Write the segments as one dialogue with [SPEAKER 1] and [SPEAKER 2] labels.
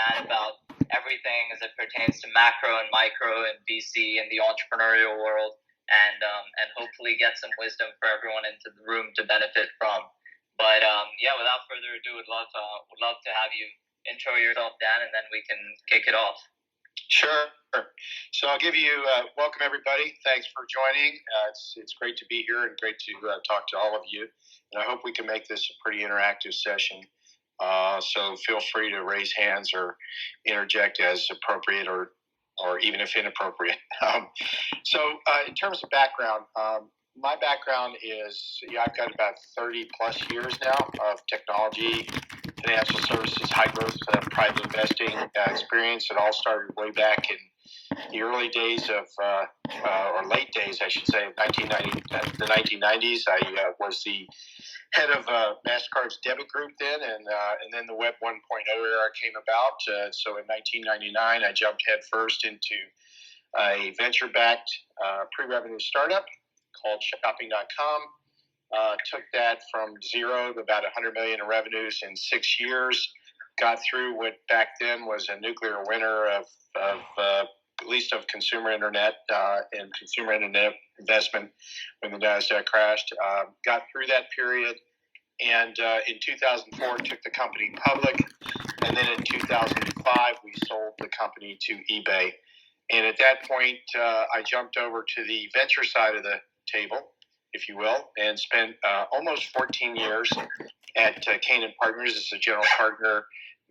[SPEAKER 1] Dan about everything as it pertains to macro and micro and VC and the entrepreneurial world, and hopefully get some wisdom for everyone into the room to benefit from. But without further ado, would love to have you intro yourself, Dan, and then we can kick it off.
[SPEAKER 2] Sure. So I'll give you welcome, everybody. Thanks for joining. It's great to be here and great to talk to all of you. And I hope we can make this a pretty interactive session. So feel free to raise hands or interject as appropriate or even if inappropriate. So in terms of background, my background is, I've got about 30 plus years now of technology, financial services, high growth, private investing experience. It all started way back in the early days of, or late days, I should say, of the 1990s. I was the head of MasterCard's debit group then, and then the Web 1.0 era came about. So in 1999, I jumped headfirst into a venture-backed pre-revenue startup called Shopping.com. Took that from zero to about 100 million in revenues in 6 years. Got through what back then was a nuclear winter of at least of consumer internet and consumer internet investment when the NASDAQ crashed. Got through that period, and in 2004 took the company public, and then in 2005 we sold the company to eBay. And at that point, I jumped over to the venture side of the table, if you will, and spent almost 14 years at Canaan Partners as a general partner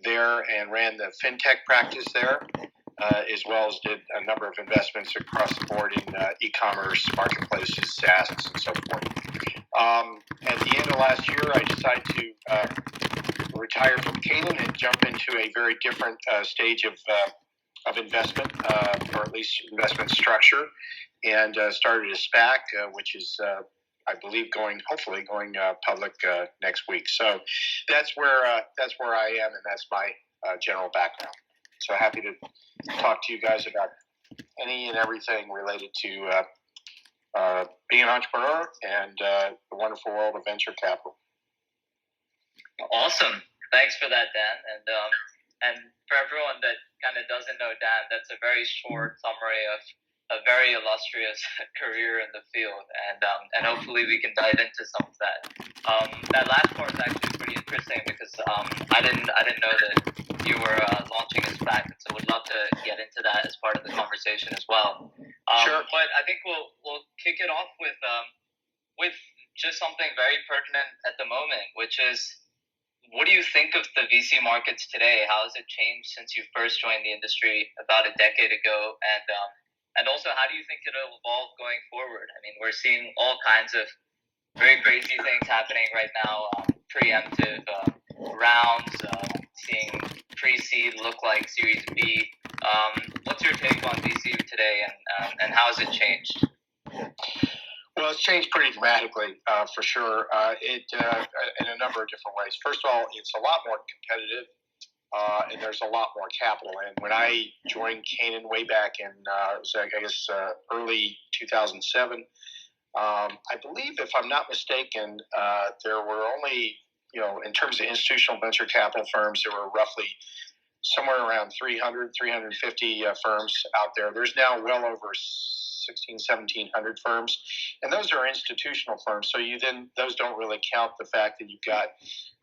[SPEAKER 2] there, and ran the fintech practice there, as well as did a number of investments across the board in e-commerce, marketplaces, SaaS, and so forth. At the end of last year, I decided to retire from Canaan and jump into a very different stage of investment, or at least investment structure, and started a SPAC, which is, I believe, hopefully going public next week. So that's where I am, and that's my general background. So happy to talk to you guys about any and everything related to being an entrepreneur and the wonderful world of venture capital.
[SPEAKER 1] Awesome. Thanks for that, Dan. And for everyone that kind of doesn't know Dan, that's a very short summary of a very illustrious career in the field, and hopefully we can dive into some of that. That last part is actually pretty interesting because I didn't know that you were launching a SPAC, so would love to get into that as part of the conversation as well.
[SPEAKER 2] Sure.
[SPEAKER 1] But I think we'll kick it off with just something very pertinent at the moment, which is, what do you think of the VC markets today? How has it changed since you first joined the industry about a decade ago? And also, how do you think it'll evolve going forward? I mean, we're seeing all kinds of very crazy things happening right now, preemptive rounds, seeing pre-seed look like Series B. What's your take on VC today, and how has it changed?
[SPEAKER 2] Well, it's changed pretty dramatically, for sure. In a number of different ways. First of all, it's a lot more competitive, and there's a lot more capital. And when I joined Canaan way back in, early 2007, I believe, if I'm not mistaken, there were only, in terms of institutional venture capital firms, there were roughly somewhere around 300, 350 firms out there. There's now well over 1,700 firms, and those are institutional firms. So those don't really count the fact that you've got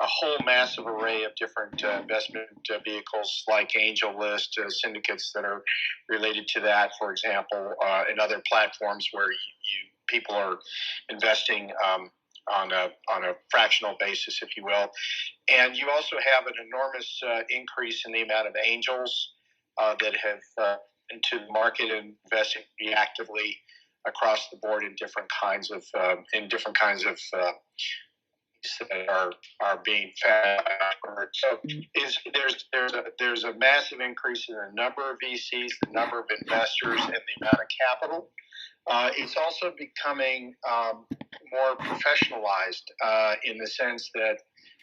[SPEAKER 2] a whole massive array of different investment vehicles like AngelList, syndicates that are related to that, for example, and other platforms where people are investing on a fractional basis, if you will. And you also have an enormous increase in the amount of angels that have into the market and investing actively across the board in different kinds of are being fed. So there's a massive increase in the number of VCs, the number of investors, and the amount of capital. It's also becoming more professionalized in the sense that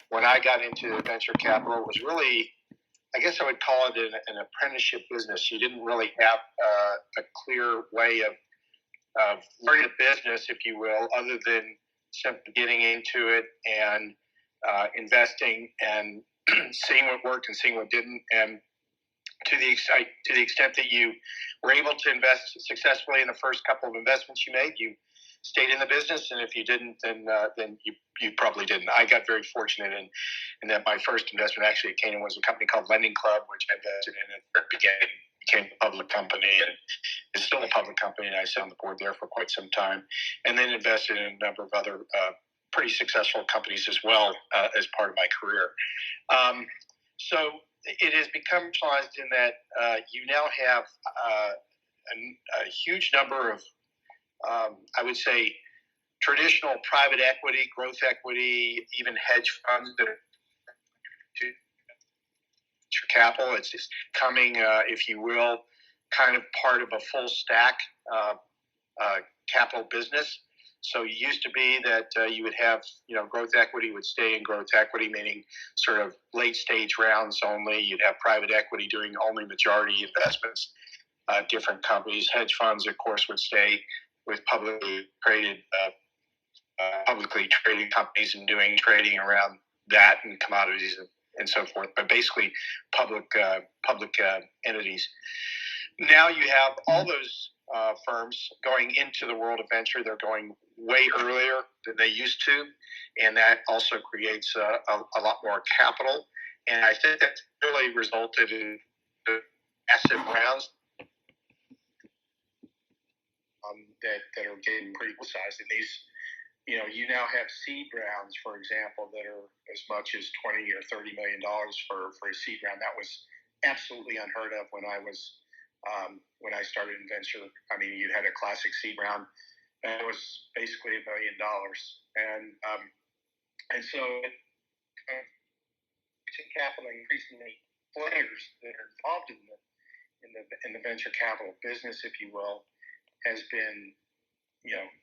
[SPEAKER 2] when I got into venture capital, it was really, I guess I would call it an apprenticeship business. You didn't really have a clear way of learning the business, if you will, other than simply getting into it and investing and seeing what worked and seeing what didn't, and to the extent that you were able to invest successfully in the first couple of investments you made, you stayed in the business, and if you didn't, then you probably didn't. I got very fortunate in that my first investment actually at Canaan was a company called Lending Club, which I invested in at the beginning. Became a public company, and it's still a public company, and I sat on the board there for quite some time, and then invested in a number of other pretty successful companies as well as part of my career. So it has become realized in that you now have a huge number of, I would say, traditional private equity, growth equity, even hedge funds that are capital. It's just coming, if you will, kind of part of a full stack capital business. So it used to be that you would have, growth equity would stay in growth equity, meaning sort of late stage rounds only. You'd have private equity doing only majority investments, different companies. Hedge funds, of course, would stay with publicly traded companies and doing trading around that and commodities and so forth, but basically public entities. Now you have all those firms going into the world of venture. They're going way earlier than they used to, and that also creates a lot more capital. And I think that's really resulted in the massive rounds that are getting pretty full size. And these, you now have seed rounds, for example, that are as much as $20 or $30 million for a seed round. That was absolutely unheard of when I started in venture. I mean, you had a classic seed round, and it was basically $1 million, and so capital increasingly players that are involved in the venture capital business, if you will, has been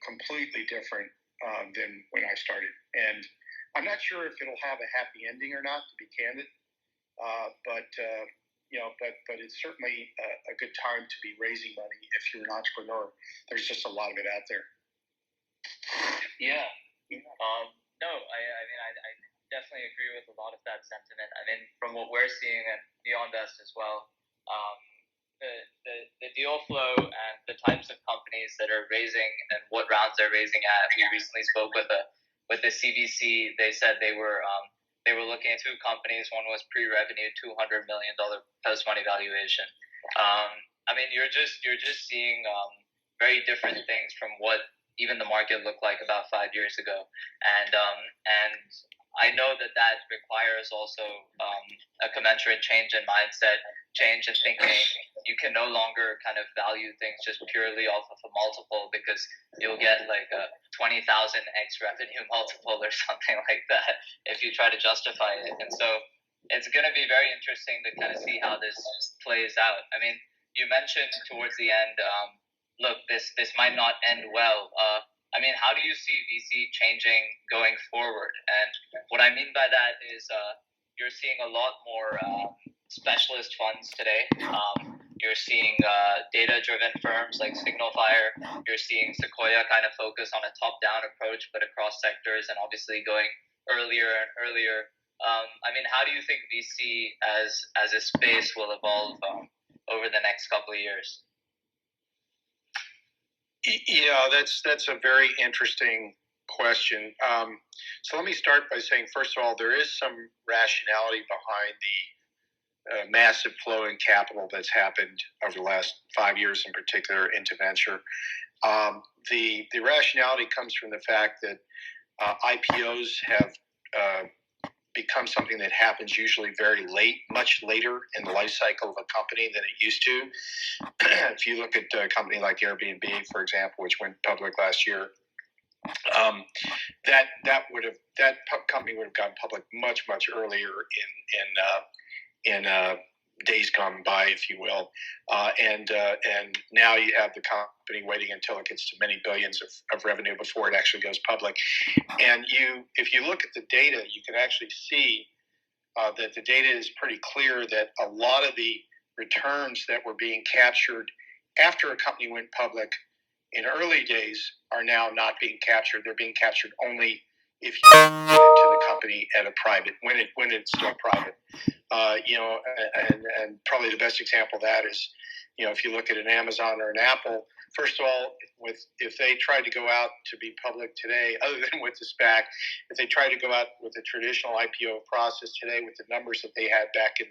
[SPEAKER 2] completely different than when I started. And I'm not sure if it'll have a happy ending or not, to be candid, but it's certainly a good time to be raising money if you're an entrepreneur. There's just a lot of it out there.
[SPEAKER 1] Yeah. No, I definitely agree with a lot of that sentiment. I mean, from what we're seeing at NeoInvest as well, the deal flow and the types of companies that are raising and what rounds they're raising at. We recently spoke with the CVC. They said they were looking at two companies. One was pre-revenue, $200 million post-money valuation. I mean, you're just seeing very different things from what even the market looked like about 5 years ago, and I know that requires also a commensurate change in mindset, change in thinking. You can no longer kind of value things just purely off of a multiple, because you'll get like a 20,000x revenue multiple or something like that if you try to justify it. And so it's going to be very interesting to kind of see how this plays out. I mean, you mentioned towards the end, look, this might not end well. I mean, how do you see VC changing going forward? And what I mean by that is you're seeing a lot more specialist funds today. You're seeing data-driven firms like Signalfire. You're seeing Sequoia kind of focus on a top-down approach, but across sectors, and obviously going earlier and earlier. I mean, how do you think VC as a space will evolve over the next couple of years?
[SPEAKER 2] Yeah, that's a very interesting question. So let me start by saying, first of all, there is some rationality behind the massive flow in capital that's happened over the last 5 years, in particular, into venture. The rationality comes from the fact that IPOs have become something that happens usually very late, much later in the life cycle of a company than it used to. If you look at a company like Airbnb, for example, which went public last year, that company would have gone public much earlier in days gone by, if you will, and now you have the company waiting until it gets to many billions of revenue before it actually goes public. And if you look at the data, you can actually see that the data is pretty clear that a lot of the returns that were being captured after a company went public in early days are now not being captured. They're being captured only if you get into the company at a private when it's still private. And probably the best example of that is, if you look at an Amazon or an Apple. First of all, if they tried to go out to be public today, other than with the SPAC, if they tried to go out with a traditional IPO process today with the numbers that they had back in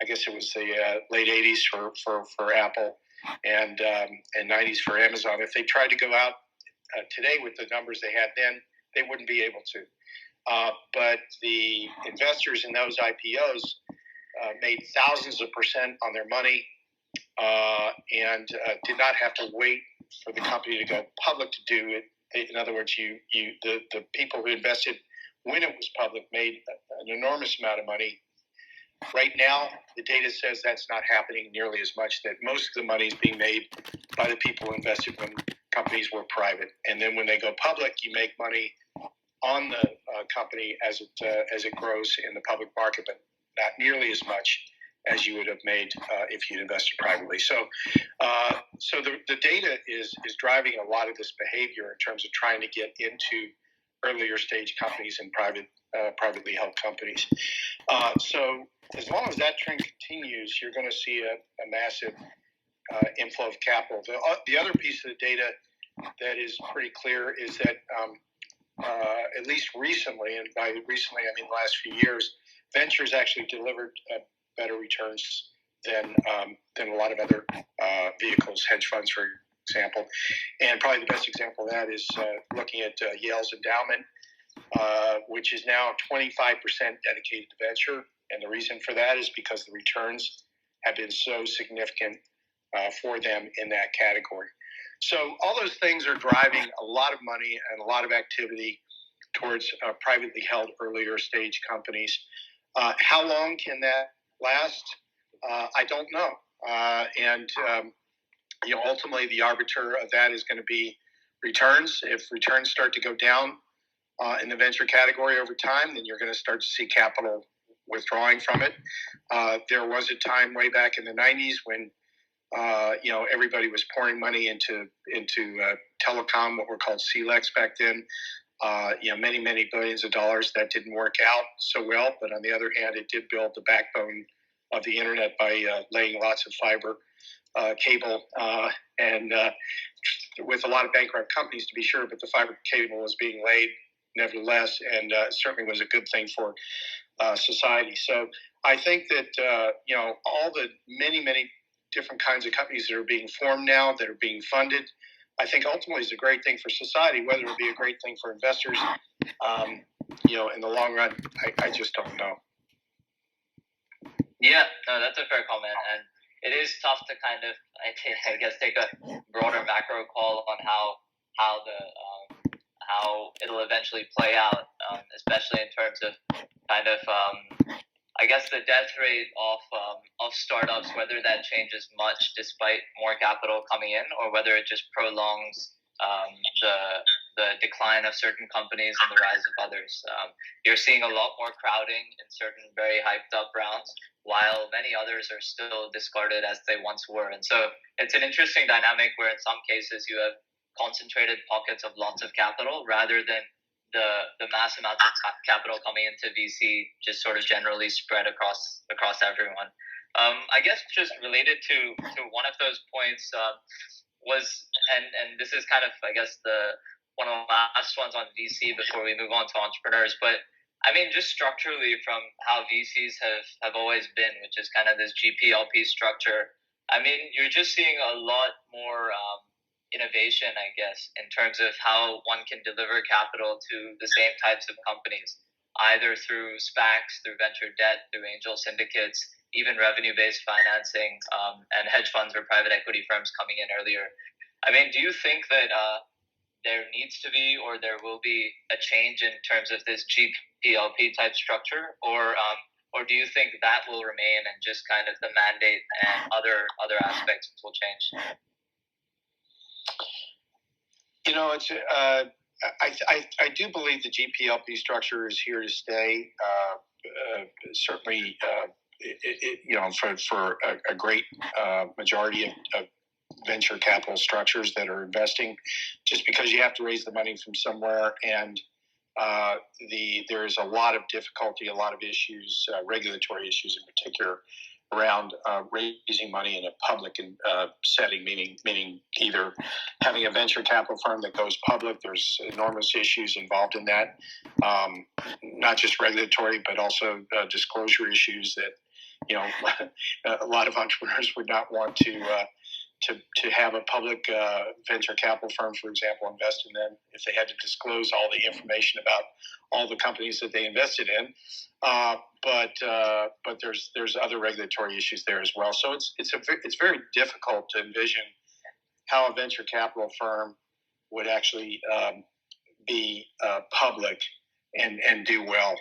[SPEAKER 2] I guess it was the late 80s for Apple and 90s for Amazon, if they tried to go out today with the numbers they had then, they wouldn't be able to. But the investors in those IPOs made thousands of % on their money and did not have to wait for the company to go public to do it. In other words, the people who invested when it was public made an enormous amount of money. Right now, the data says that's not happening nearly as much, that most of the money is being made by the people who invested when companies were private. And then when they go public, you make money on the company as it grows in the public market, but not nearly as much as you would have made if you'd invested privately. So the data is driving a lot of this behavior in terms of trying to get into earlier stage companies and privately held companies. So as long as that trend continues, you're going to see a massive inflow of capital. The other piece of the data that is pretty clear is that at least recently, and by recently I mean the last few years, ventures actually delivered better returns than a lot of other vehicles, hedge funds, for example. And probably the best example of that is looking at Yale's endowment, which is now 25% dedicated to venture. And the reason for that is because the returns have been so significant for them in that category. So all those things are driving a lot of money and a lot of activity towards privately held earlier stage companies. How long can that last? I don't know. Ultimately, the arbiter of that is going to be returns. If returns start to go down in the venture category over time, then you're going to start to see capital withdrawing from it. There was a time way back in the 90s when everybody was pouring money into telecom, what were called CLECs back then. Many billions of dollars. That didn't work out so well, but on the other hand, it did build the backbone of the internet by laying lots of fiber cable and with a lot of bankrupt companies, to be sure, but the fiber cable was being laid nevertheless, and certainly was a good thing for society. So I think that all the many different kinds of companies that are being formed now, that are being funded, I think ultimately is a great thing for society. Whether it be a great thing for investors, in the long run, I just don't know.
[SPEAKER 1] Yeah, no, that's a fair comment, and it is tough to kind of, I guess, take a broader macro call on how it'll eventually play out, especially in terms of kind of, I guess, the death rate of startups, whether that changes much despite more capital coming in, or whether it just prolongs the decline of certain companies and the rise of others. You're seeing a lot more crowding in certain very hyped up rounds, while many others are still discarded as they once were. And so it's an interesting dynamic where in some cases you have concentrated pockets of lots of capital rather than the mass amounts of capital coming into VC just sort of generally spread across everyone. I guess just related to one of those points was, and this is kind of, I guess, one of the last ones on VC before we move on to entrepreneurs, but I mean, just structurally from how VCs have always been, which is kind of this GPLP structure, I mean, you're just seeing a lot more innovation, I guess, in terms of how one can deliver capital to the same types of companies, either through SPACs, through venture debt, through angel syndicates, even revenue-based financing, and hedge funds or private equity firms coming in earlier. I mean, do you think that there needs to be, or there will be, a change in terms of this GPLP type structure, or do you think that will remain and just kind of the mandate and other aspects will change?
[SPEAKER 2] It's I do believe the GPLP structure is here to stay. Certainly, for a great majority of venture capital structures that are investing, just because you have to raise the money from somewhere, and there's a lot of difficulty, a lot of issues, regulatory issues in particular, around raising money in a public setting, meaning either having a venture capital firm that goes public. There's enormous issues involved in that, not just regulatory, but also disclosure issues that a lot of entrepreneurs would not want to have a public venture capital firm, for example, invest in them if they had to disclose all the information about all the companies that they invested in. But there's other regulatory issues there as well. So it's very difficult to envision how a venture capital firm would actually be public and do well.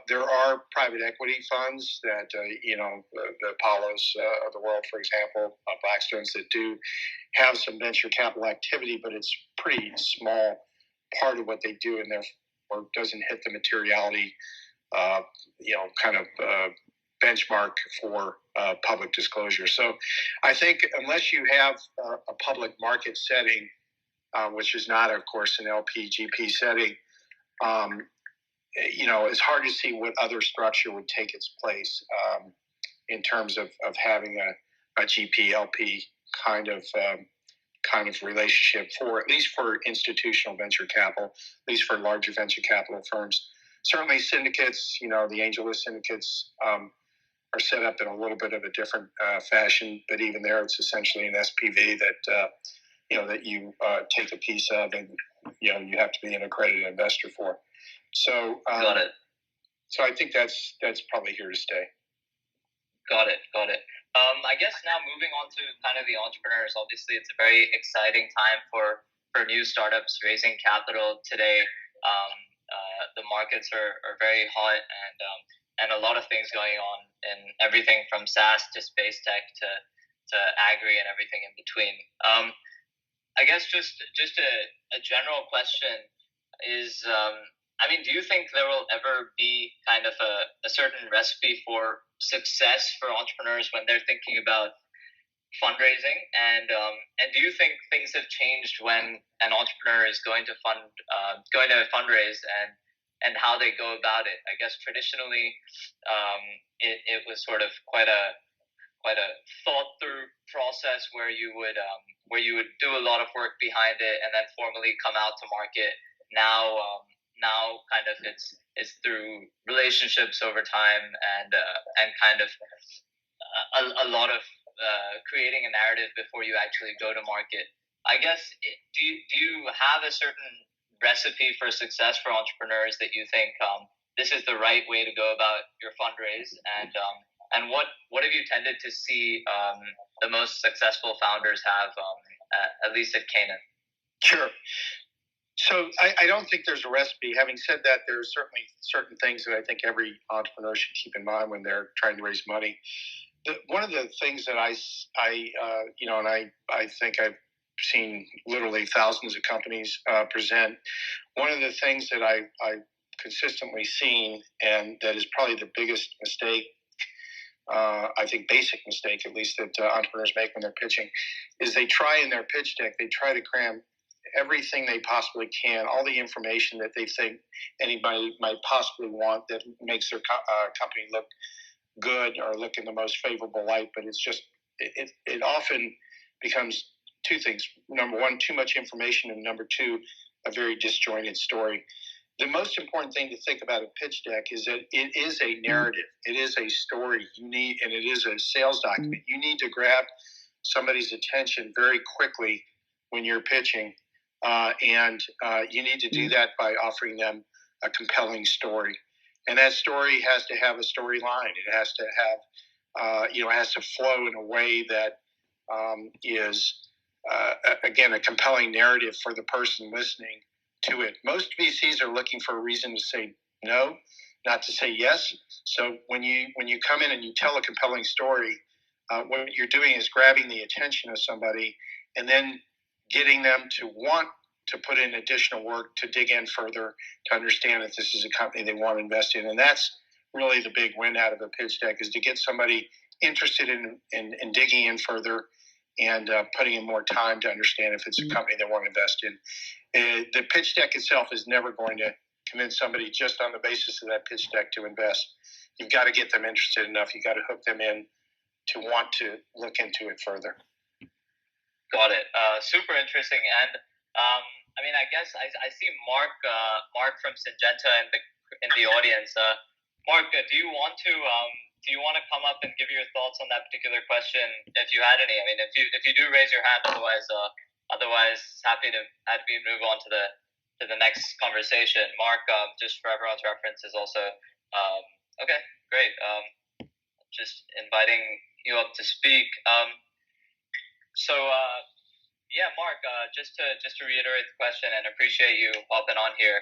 [SPEAKER 2] There are private equity funds that, the Apollos of the world, for example, Blackstones, that do have some venture capital activity, but it's pretty small part of what they do, and therefore doesn't hit the materiality, benchmark for public disclosure. So I think unless you have a public market setting, which is not, of course, an LP GP setting, it's hard to see what other structure would take its place in terms of having a GPLP kind of relationship, at least for institutional venture capital, at least for larger venture capital firms. Certainly syndicates, the AngelList syndicates are set up in a little bit of a different fashion, but even there it's essentially an SPV that you take a piece of, and you have to be an accredited investor for. So
[SPEAKER 1] got it.
[SPEAKER 2] So I think that's probably here to stay.
[SPEAKER 1] Got it. I guess now moving on to kind of the entrepreneurs. Obviously, it's a very exciting time for new startups raising capital today. The markets are very hot, and a lot of things going on, in everything from SaaS to space tech to agri and everything in between. I guess just a general question is, do you think there will ever be kind of a certain recipe for success for entrepreneurs when they're thinking about fundraising? And do you think things have changed when an entrepreneur is going to fundraise and how they go about it? I guess traditionally, it was sort of quite a thought through process where you would do a lot of work behind it and then formally come out to market. Now kind of it's through relationships over time and kind of a lot of creating a narrative before you actually go to market. I guess, do you have a certain recipe for success for entrepreneurs that you think this is the right way to go about your fundraise, and what have you tended to see the most successful founders have, at least at Canaan?
[SPEAKER 2] Sure. So I don't think there's a recipe. Having said that, there are certainly certain things that I think every entrepreneur should keep in mind when they're trying to raise money. One of the things that I think I've seen literally thousands of companies present. One of the things that I've consistently seen, and that is probably the biggest mistake, I think basic mistake at least, that entrepreneurs make when they're pitching, is they try in their pitch deck, they try to cram everything they possibly can, all the information that they think anybody might possibly want that makes their company look good or look in the most favorable light. But it's just, it often becomes two things. Number one, too much information, and number two, a very disjointed story. The most important thing to think about a pitch deck is that it is a narrative. It is a story and it is a sales document. You need to grab somebody's attention very quickly when you're pitching. And you need to do that by offering them a compelling story. And that story has to have a storyline. It has to have, it has to flow in a way that is, again, a compelling narrative for the person listening to it. Most VCs are looking for a reason to say no, not to say yes. So when you come in and you tell a compelling story, what you're doing is grabbing the attention of somebody and then getting them to want to put in additional work, to dig in further, to understand that this is a company they want to invest in. And that's really the big win out of a pitch deck, is to get somebody interested in digging in further and putting in more time to understand if it's a company they want to invest in. The pitch deck itself is never going to convince somebody just on the basis of that pitch deck to invest. You've got to get them interested enough. You've got to hook them in to want to look into it further.
[SPEAKER 1] Got it. Super interesting. And I mean, I guess I see Mark from Syngenta in the audience. Mark, do you want to come up and give your thoughts on that particular question if you had any? I mean, if you do raise your hand, otherwise happy to move on to the next conversation. Mark, just for everyone's reference, is also okay. Great. Just inviting you up to speak. So yeah, Mark, just to reiterate the question and appreciate you hopping on here.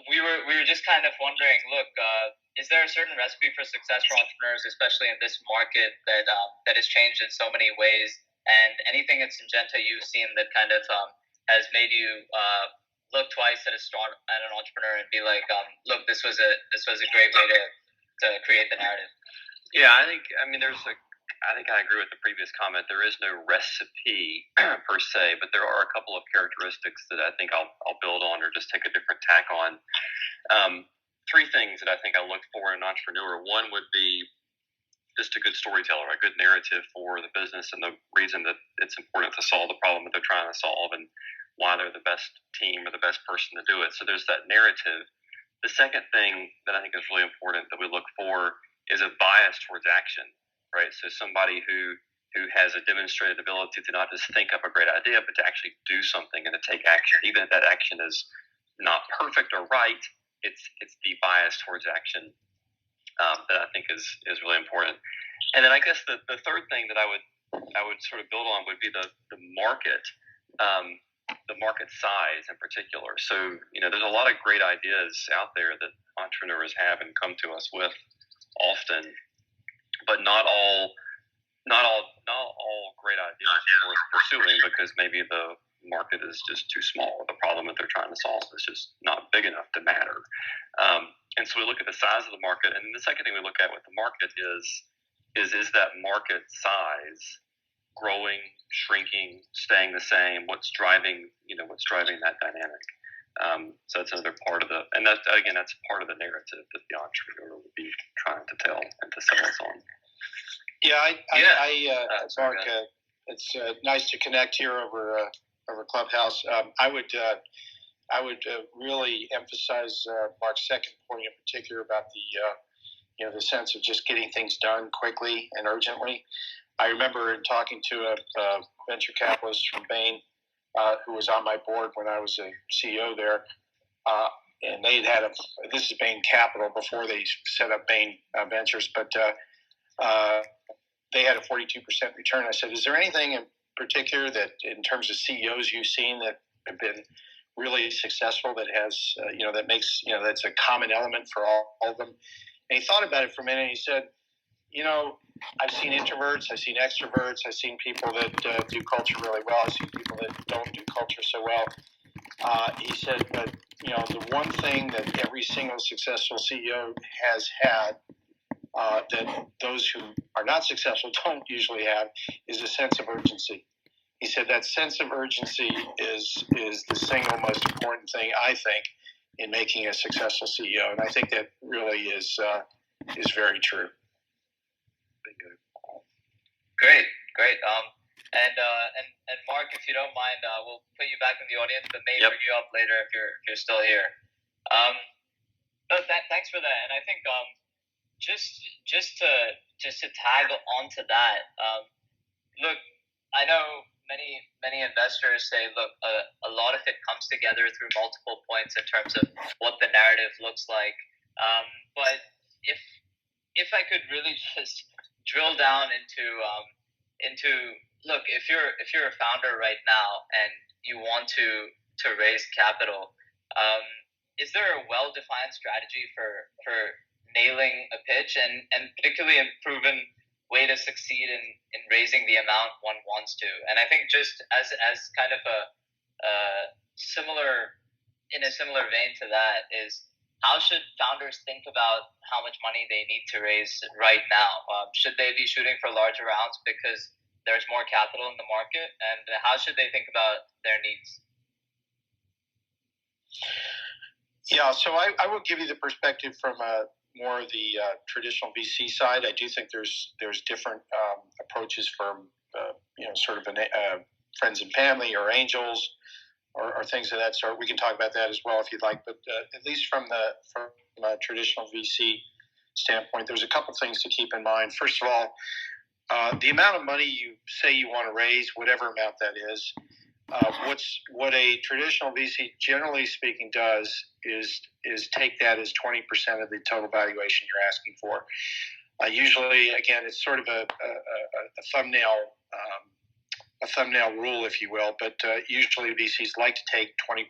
[SPEAKER 1] We were just kind of wondering, look, is there a certain recipe for success for entrepreneurs, especially in this market that has changed in so many ways? And anything at Syngenta you've seen that kind of has made you look twice at an entrepreneur and be like, look, this was a great way to create the narrative.
[SPEAKER 3] Yeah, I think I agree with the previous comment. There is no recipe per se, but there are a couple of characteristics that I think I'll build on or just take a different tack on. Three things that I think I look for in an entrepreneur. One would be just a good storyteller, a good narrative for the business and the reason that it's important to solve the problem that they're trying to solve and why they're the best team or the best person to do it. So there's that narrative. The second thing that I think is really important that we look for is a bias towards action. Right, so somebody who has a demonstrated ability to not just think up a great idea, but to actually do something and to take action, even if that action is not perfect or right. It's the bias towards action that I think is really important. And then I guess the third thing that I would sort of build on would be the market, the market size in particular. So there's a lot of great ideas out there that entrepreneurs have and come to us with often. But not all great ideas are worth pursuing because maybe the market is just too small. The problem that they're trying to solve is just not big enough to matter. And so we look at the size of the market, and the second thing we look at with the market is that market size growing, shrinking, staying the same? What's driving that dynamic? So that's another part of that's part of the narrative that the entrepreneur would be trying to tell and to sell us on.
[SPEAKER 2] Mark, it's nice to connect here over Clubhouse. I would really emphasize Mark's second point in particular about the sense of just getting things done quickly and urgently. I remember talking to a venture capitalist from Bain who was on my board when I was a CEO there, and they had this is Bain Capital before they set up Bain Ventures, but they had a 42% return. I said, is there anything in particular that in terms of CEOs you've seen that have been really successful that has, that makes, that's a common element for all of them? And he thought about it for a minute and he said, I've seen introverts, I've seen extroverts, I've seen people that do culture really well, I've seen people that don't do culture so well. He said, but, the one thing that every single successful CEO has had that those who are not successful don't usually have is a sense of urgency. He said that sense of urgency is the single most important thing, I think, in making a successful CEO. And I think that really is very true.
[SPEAKER 1] Great. And Mark, if you don't mind, we'll put you back in the audience, but maybe bring you up later if you're still here. Thanks for that. And I think just to tag onto that, look, I know many investors say, look, a lot of it comes together through multiple points in terms of what the narrative looks like. But if I could really just drill down into look, if you're a founder right now and you want to raise capital, is there a well-defined strategy for nailing a pitch and particularly a proven way to succeed in raising the amount one wants to? And I think just as kind of a similar vein to that is, how should founders think about how much money they need to raise right now? Should they be shooting for larger rounds because there's more capital in the market? And how should they think about their needs?
[SPEAKER 2] Yeah, so I will give you the perspective from more of the traditional VC side. I do think there's different approaches from sort of friends and family or angels or things of that sort. We can talk about that as well if you'd like. But at least from a traditional VC standpoint, there's a couple things to keep in mind. First of all, the amount of money you say you want to raise, whatever amount that is, what a traditional VC, generally speaking, does is take that as 20% of the total valuation you're asking for. Usually, again, it's sort of a thumbnail rule, if you will, but usually VCs like to take 20%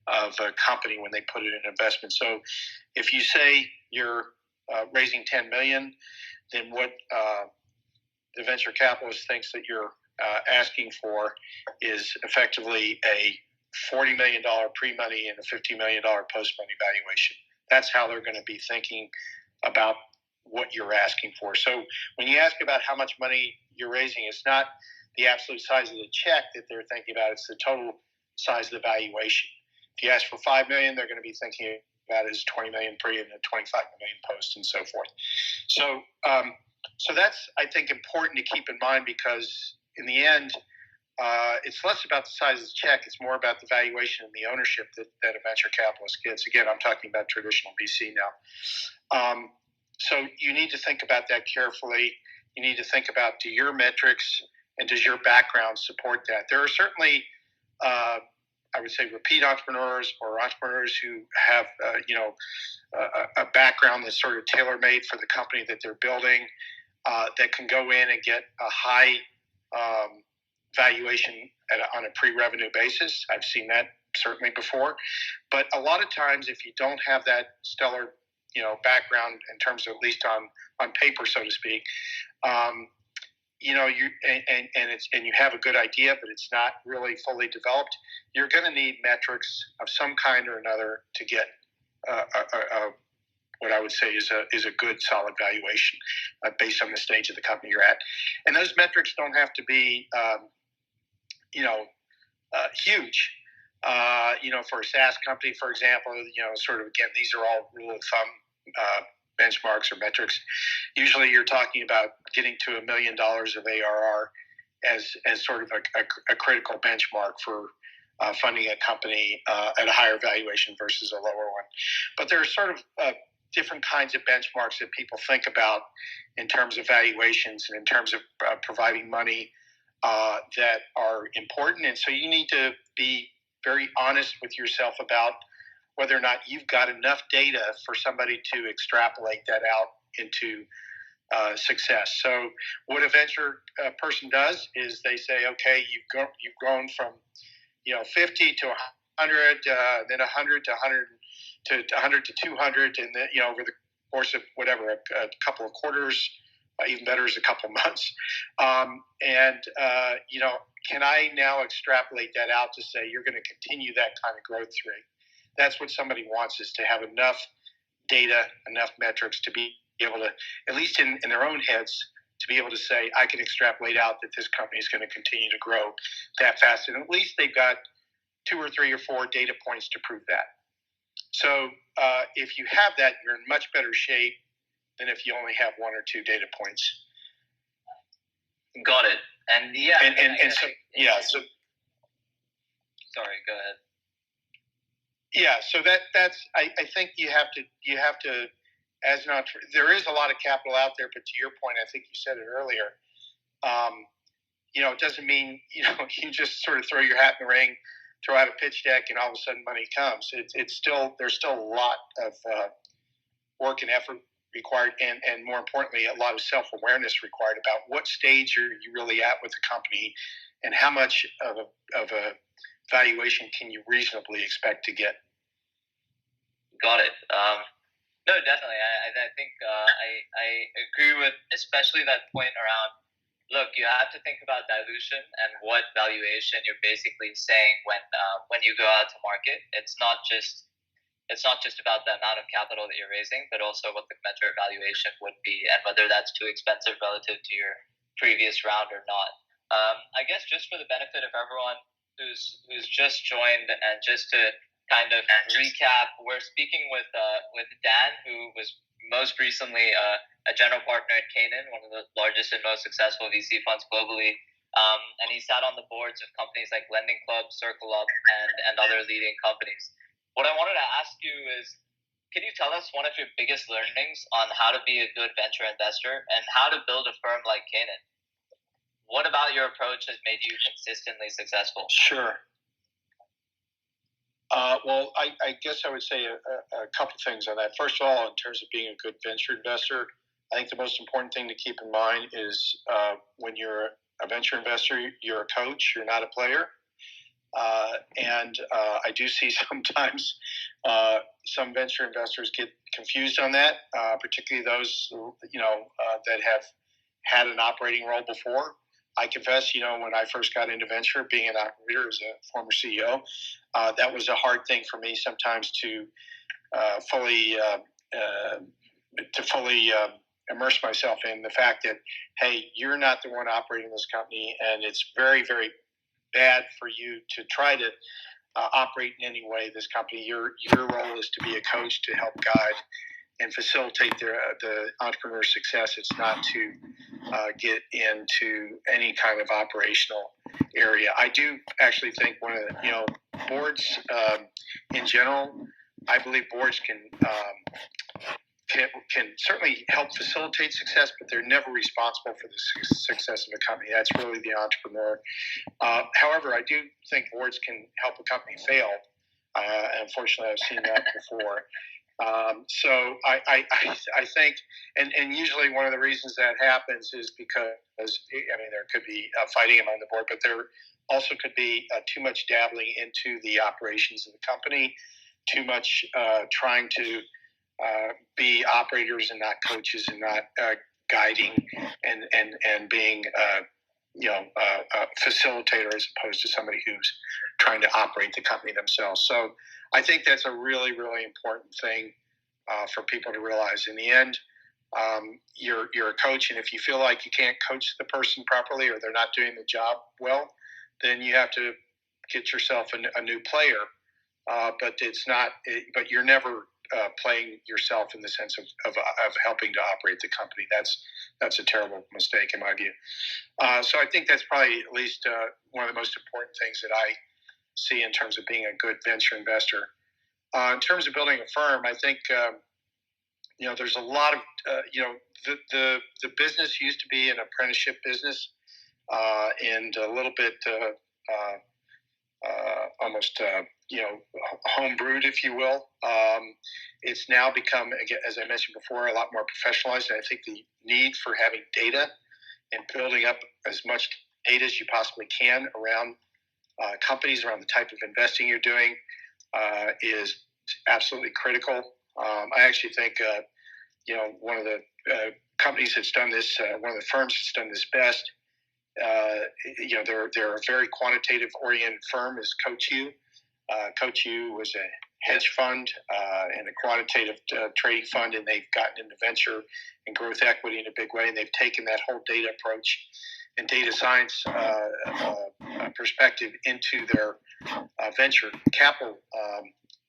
[SPEAKER 2] of a company when they put it in investment. So if you say you're raising $10 million, then what the venture capitalist thinks that you're asking for is effectively a $40 million pre-money and a $50 million post-money valuation. That's how they're going to be thinking about what you're asking for. So when you ask about how much money you're raising, it's not the absolute size of the check that they're thinking about, it's the total size of the valuation. If you ask for $5 million, they're going to be thinking about it as $20 million pre and then $25 million post and so forth. So that's, I think, important to keep in mind, because in the end, it's less about the size of the check. It's more about the valuation and the ownership that a venture capitalist gets. Again, I'm talking about traditional VC now. So you need to think about that carefully. You need to think about, do your metrics and does your background support that? There are certainly, I would say, repeat entrepreneurs or entrepreneurs who have, a background that's sort of tailor-made for the company that they're building, that can go in and get a high valuation on a pre-revenue basis. I've seen that certainly before. But a lot of times, if you don't have that stellar, background in terms of, at least on paper, so to speak, you have a good idea, but it's not really fully developed, you're going to need metrics of some kind or another to get what I would say is a good, solid valuation based on the stage of the company you're at. And those metrics don't have to be, huge. For a SaaS company, for example, sort of, again, these are all rule of thumb benchmarks or metrics. Usually you're talking about getting to $1 million of ARR as sort of a critical benchmark for funding a company at a higher valuation versus a lower one. But there are sort of different kinds of benchmarks that people think about in terms of valuations and in terms of providing money that are important. And so you need to be very honest with yourself about whether or not you've got enough data for somebody to extrapolate that out into success. So what a venture person does is they say, okay, you've grown from 50 to 100, then 100 to 100 to 100 to 200, and then over the course of whatever, a couple of quarters, even better is a couple of months. Can I now extrapolate that out to say you're going to continue that kind of growth rate? That's what somebody wants, is to have enough data, enough metrics to be able to, at least in their own heads, to be able to say, I can extrapolate out that this company is going to continue to grow that fast. And at least they've got 2 or 3 or 4 data points to prove that. So if you have that, you're in much better shape than if you only have 1 or 2 data points.
[SPEAKER 1] Got it. And yeah.
[SPEAKER 2] So
[SPEAKER 1] sorry, go ahead.
[SPEAKER 2] Yeah, so that's I think you have to as not, there is a lot of capital out there, but to your point, I think you said it earlier. It doesn't mean you just sort of throw your hat in the ring, throw out a pitch deck, and all of a sudden money comes. There's still a lot of work and effort required, and more importantly, a lot of self-awareness required about what stage are you really at with the company, and how much of a valuation can you reasonably expect to get.
[SPEAKER 1] Got it. No, definitely. I think I agree with especially that point around, look, you have to think about dilution and what valuation you're basically saying when you go out to market. It's not just about the amount of capital that you're raising, but also what the commensurate valuation would be and whether that's too expensive relative to your previous round or not. I guess just for the benefit of everyone who's just joined, and just to kind of recap, we're speaking with Dan, who was most recently a general partner at Canaan, one of the largest and most successful VC funds globally. And he sat on the boards of companies like Lending Club, Circle Up, and other leading companies. What I wanted to ask you is, can you tell us one of your biggest learnings on how to be a good venture investor and how to build a firm like Canaan? What about your approach has made you consistently successful?
[SPEAKER 2] Sure. Well, I guess I would say a couple things on that. First of all, in terms of being a good venture investor, I think the most important thing to keep in mind is when you're a venture investor, you're a coach, you're not a player. And I do see sometimes some venture investors get confused on that, particularly those that have had an operating role before. I confess, when I first got into venture, being an operator as a former CEO, that was a hard thing for me sometimes to fully immerse myself in the fact that, hey, you're not the one operating this company, and it's very, very bad for you to try to operate in any way this company. Your role is to be a coach, to help guide and facilitate the entrepreneur's success. It's not to get into any kind of operational area. I do actually think one of the boards in general. I believe boards can certainly help facilitate success, but they're never responsible for the success of a company. That's really the entrepreneur. However, I do think boards can help a company fail. Unfortunately, I've seen that before. So I think, and usually one of the reasons that happens is because, there could be fighting among the board, but there also could be too much dabbling into the operations of the company, too much trying to be operators and not coaches, and not guiding and being a facilitator as opposed to somebody who's trying to operate the company themselves. So I think that's a really, really important thing for people to realize. In the end, you're a coach, and if you feel like you can't coach the person properly or they're not doing the job well, then you have to get yourself a new player. But you're never playing yourself in the sense of helping to operate the company. That's a terrible mistake in my view. So I think that's probably at least one of the most important things that I see in terms of being a good venture investor. In terms of building a firm, I think there's a lot of the business used to be an apprenticeship business and a little bit almost home brewed, if you will. It's now become, again, as I mentioned before, a lot more professionalized. And I think the need for having data and building up as much data as you possibly can around companies, around the type of investing you're doing, is absolutely critical. I actually think one of the companies that's done this, one of the firms that's done this best, they're a very quantitative oriented firm, is Coach U. Coach U was a hedge fund and a quantitative trading fund, and they've gotten into venture and growth equity in a big way, and they've taken that whole data approach and data science perspective into their venture capital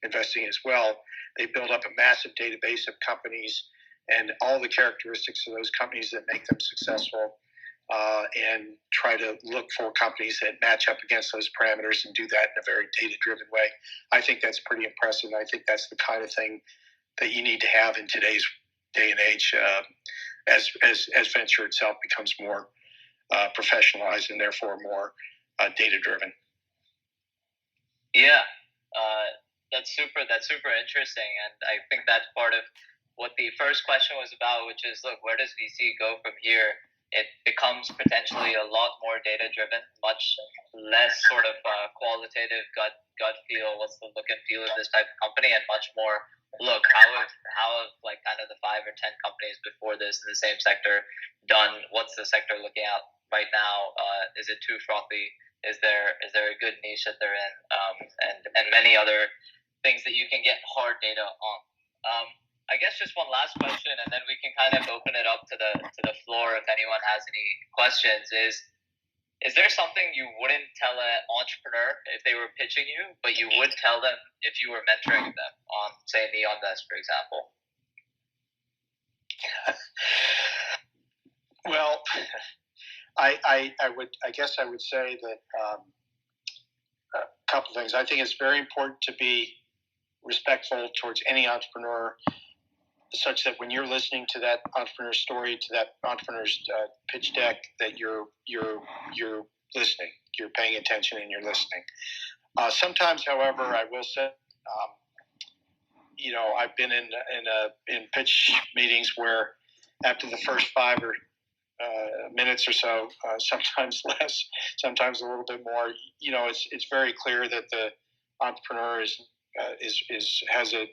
[SPEAKER 2] investing as well. They build up a massive database of companies and all the characteristics of those companies that make them successful, and try to look for companies that match up against those parameters and do that in a very data-driven way. I think that's pretty impressive, and I think that's the kind of thing that you need to have in today's day and age as venture itself becomes more professionalized and therefore more data-driven.
[SPEAKER 1] Yeah, that's super interesting, and I think that's part of what the first question was about, which is, look, where does VC go from here? It becomes potentially a lot more data-driven, much less sort of qualitative gut feel, what's the look and feel of this type of company, and much more, look, how have like kind of the 5 or 10 companies before this in the same sector done? What's the sector looking at right now? Is it too frothy? Is there a good niche that they're in? And many other things that you can get hard data on. I guess just one last question, and then we can kind of open it up to the floor if anyone has any questions, is Is there something you wouldn't tell an entrepreneur if they were pitching you, but you would tell them if you were mentoring them on, say, Neon Vest, for example?
[SPEAKER 2] Well, I guess I would say that a couple of things. I think it's very important to be respectful towards any entrepreneur, such that when you're listening to that entrepreneur's story, to that entrepreneur's pitch deck, that you're listening, you're paying attention, and you're listening. Sometimes, however, I will say, I've been in pitch meetings where after the first 5 or minutes or so, sometimes less, sometimes a little bit more. It's very clear that the entrepreneur has a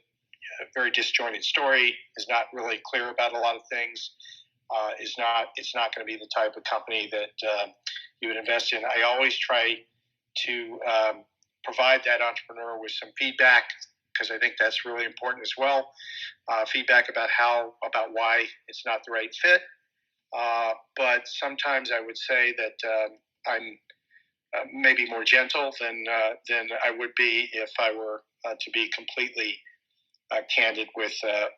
[SPEAKER 2] very disjointed story, is not really clear about a lot of things. It's not going to be the type of company that you would invest in. I always try to provide that entrepreneur with some feedback, because I think that's really important as well. Feedback about why it's not the right fit. But sometimes I would say that I'm maybe more gentle than I would be if I were to be completely candid with a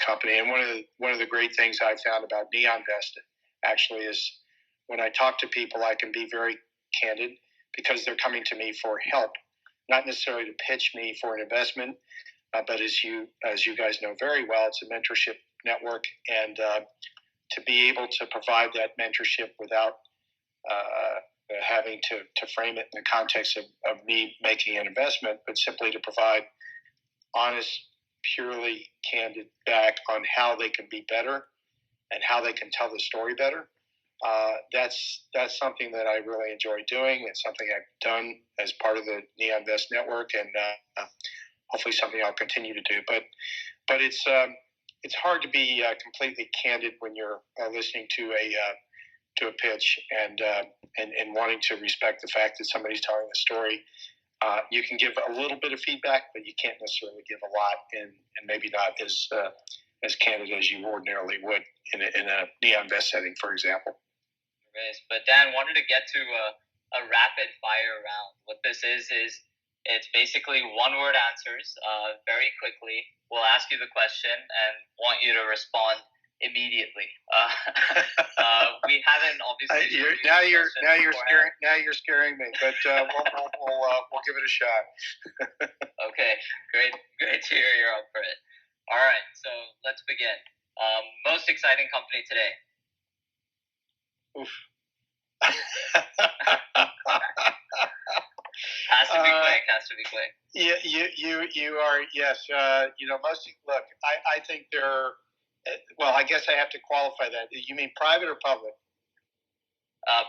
[SPEAKER 2] company. And one of the great things I found about Neon Vest actually is when I talk to people, I can be very candid because they're coming to me for help, not necessarily to pitch me for an investment, but as you guys know very well, it's a mentorship network, and to be able to provide that mentorship without having to frame it in the context of me making an investment, but simply to provide honest, purely candid back on how they can be better and how they can tell the story better. That's something that I really enjoy doing. It's something I've done as part of the Neon Vest network, and hopefully something I'll continue to do. But it's hard to be completely candid when you're listening to a pitch and wanting to respect the fact that somebody's telling the story. You can give a little bit of feedback, but you can't necessarily give a lot, and maybe not as candid as you ordinarily would in a Neon Vest setting, for example.
[SPEAKER 1] But Dan, wanted to get to a rapid fire round. What this is it's basically one-word answers very quickly. We'll ask you the question and want you to respond immediately. We haven't obviously.
[SPEAKER 2] Now you're scaring me, but we'll give it a shot.
[SPEAKER 1] Okay, great to hear you're up for it. All right, so let's begin. Most exciting company today.
[SPEAKER 2] Oof.
[SPEAKER 1] Has to be quick.
[SPEAKER 2] Yeah, you are, yes. Look, I think they're. Well, I guess I have to qualify that. You mean private or public?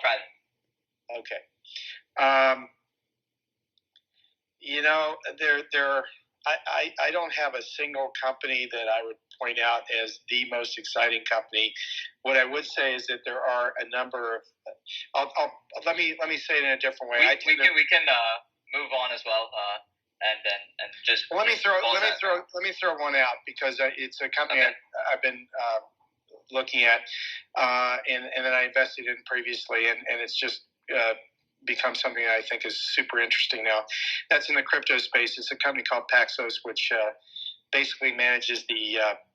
[SPEAKER 1] Private.
[SPEAKER 2] Okay. I don't have a single company that I would point out as the most exciting company. What I would say is that there are a number of. Let me say it in a different way.
[SPEAKER 1] We can move on as well. And just
[SPEAKER 2] let me throw one out because it's a company I've been looking at and that I invested in previously, and it's just become something that I think is super interesting now. That's in the crypto space. It's a company called Paxos, which basically manages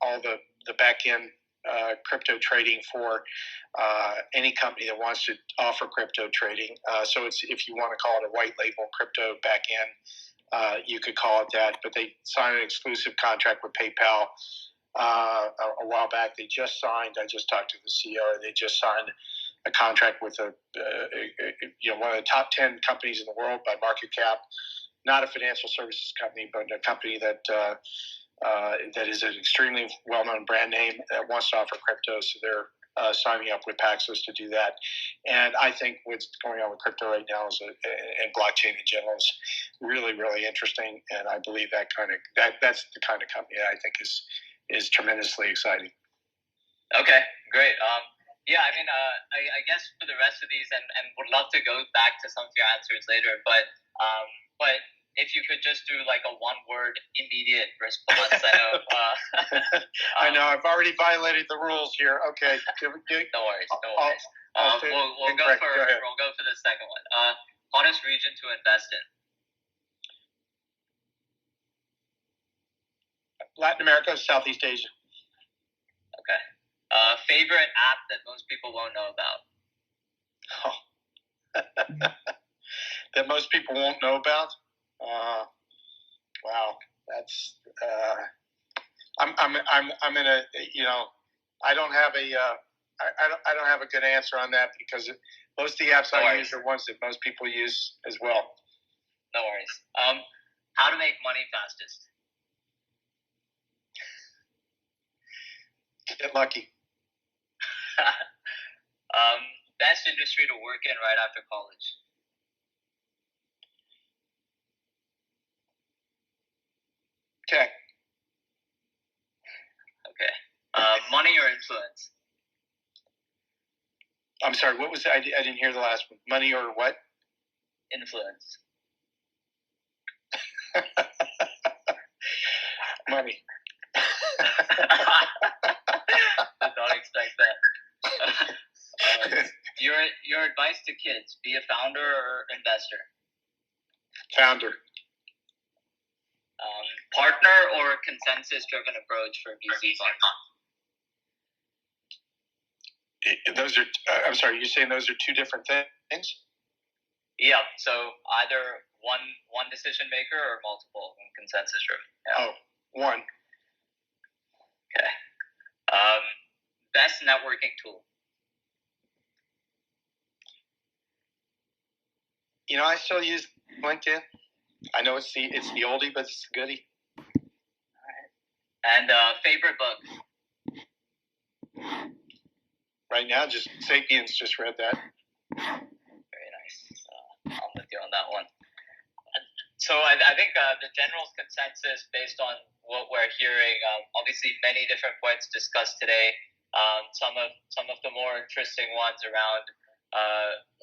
[SPEAKER 2] all the back end crypto trading for any company that wants to offer crypto trading. So it's, if you want to call it a white label crypto back end, you could call it that. But they signed an exclusive contract with PayPal a while back. They just signed. I just talked to the CEO. They just signed a contract with one of the top 10 companies in the world by market cap. Not a financial services company, but a company that is an extremely well-known brand name that wants to offer crypto. So they're signing up with Paxos to do that. And I think what's going on with crypto right now and blockchain in general is really, really interesting. And I believe that's the kind of company that I think is tremendously exciting. Okay,
[SPEAKER 1] great. Yeah, I mean, I guess for the rest of these, and would love to go back to some of your answers later, but if you could just do like a one-word immediate response.
[SPEAKER 2] I know I've already violated the rules here. Okay,
[SPEAKER 1] no worries. We'll go for the second one. Hottest region to invest in.
[SPEAKER 2] Latin America, Southeast Asia.
[SPEAKER 1] Okay. Favorite app that most people won't know about.
[SPEAKER 2] That most people won't know about. Wow, that's. I'm in a, I don't have a I don't have a good answer on that because most of the apps I use are ones that most people use as well.
[SPEAKER 1] No worries. How to make money fastest?
[SPEAKER 2] Get lucky.
[SPEAKER 1] Best industry to work in right after college?
[SPEAKER 2] Tech.
[SPEAKER 1] Okay. Money or influence?
[SPEAKER 2] I'm sorry, what was that? I didn't hear the last one. Money or what?
[SPEAKER 1] Influence.
[SPEAKER 2] Money.
[SPEAKER 1] Did not expect that. Your advice to kids: be a founder or investor?
[SPEAKER 2] Founder.
[SPEAKER 1] Partner or consensus-driven approach for VC funds?
[SPEAKER 2] Those are. I'm sorry. You're saying those are two different things?
[SPEAKER 1] Yeah. So either one decision maker or multiple consensus-driven. Yeah.
[SPEAKER 2] Oh, one.
[SPEAKER 1] Okay. Best networking tool?
[SPEAKER 2] I still use LinkedIn. I know it's the oldie, but it's the goodie.
[SPEAKER 1] All right. And favorite book?
[SPEAKER 2] Right now, just Sapiens. Just read that.
[SPEAKER 1] Very nice. I'm with you on that one. So I think the general consensus based on what we're hearing, obviously many different points discussed today. Some of the more interesting ones around,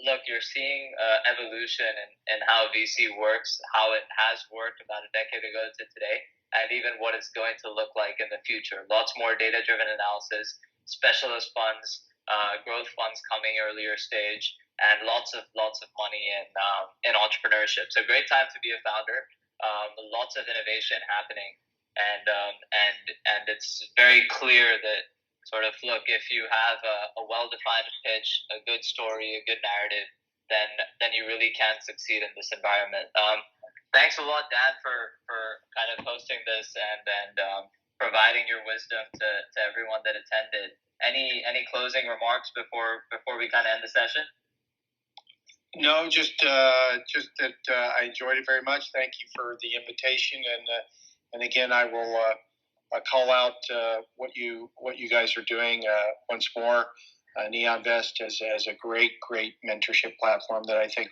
[SPEAKER 1] look, you're seeing evolution in how VC works, how it has worked about a decade ago to today, and even what it's going to look like in the future. Lots more data-driven analysis, specialist funds, growth funds coming earlier stage, and lots of money in entrepreneurship. So great time to be a founder. Lots of innovation happening, and it's very clear that sort of, look, if you have a well-defined pitch, a good story, a good narrative, then you really can succeed in this environment. Thanks a lot, Dan, for kind of hosting this and providing your wisdom to everyone that attended. Any closing remarks before we kind of end the session?
[SPEAKER 2] No, just that I enjoyed it very much. Thank you for the invitation, and again, I will call out what you guys are doing once more. NeonVest as a great mentorship platform that I think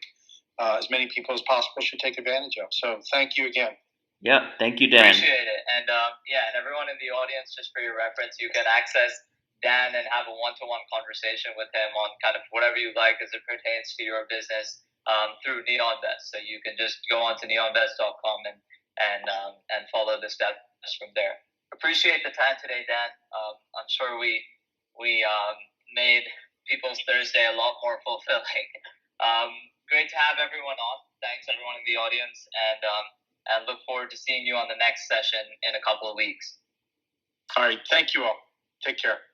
[SPEAKER 2] as many people as possible should take advantage of. So thank you again.
[SPEAKER 4] Yeah, thank you, Dan.
[SPEAKER 1] Appreciate it, and and everyone in the audience, just for your reference, you can access Dan and have a one-to-one conversation with him on kind of whatever you like as it pertains to your business through NeonVest. So you can just go on to neonvest.com and follow the steps from there. Appreciate the time today, Dan. I'm sure we made people's Thursday a lot more fulfilling. Great to have everyone on. Thanks everyone in the audience, and look forward to seeing you on the next session in a couple of weeks.
[SPEAKER 2] All right. Thank you all. Take care.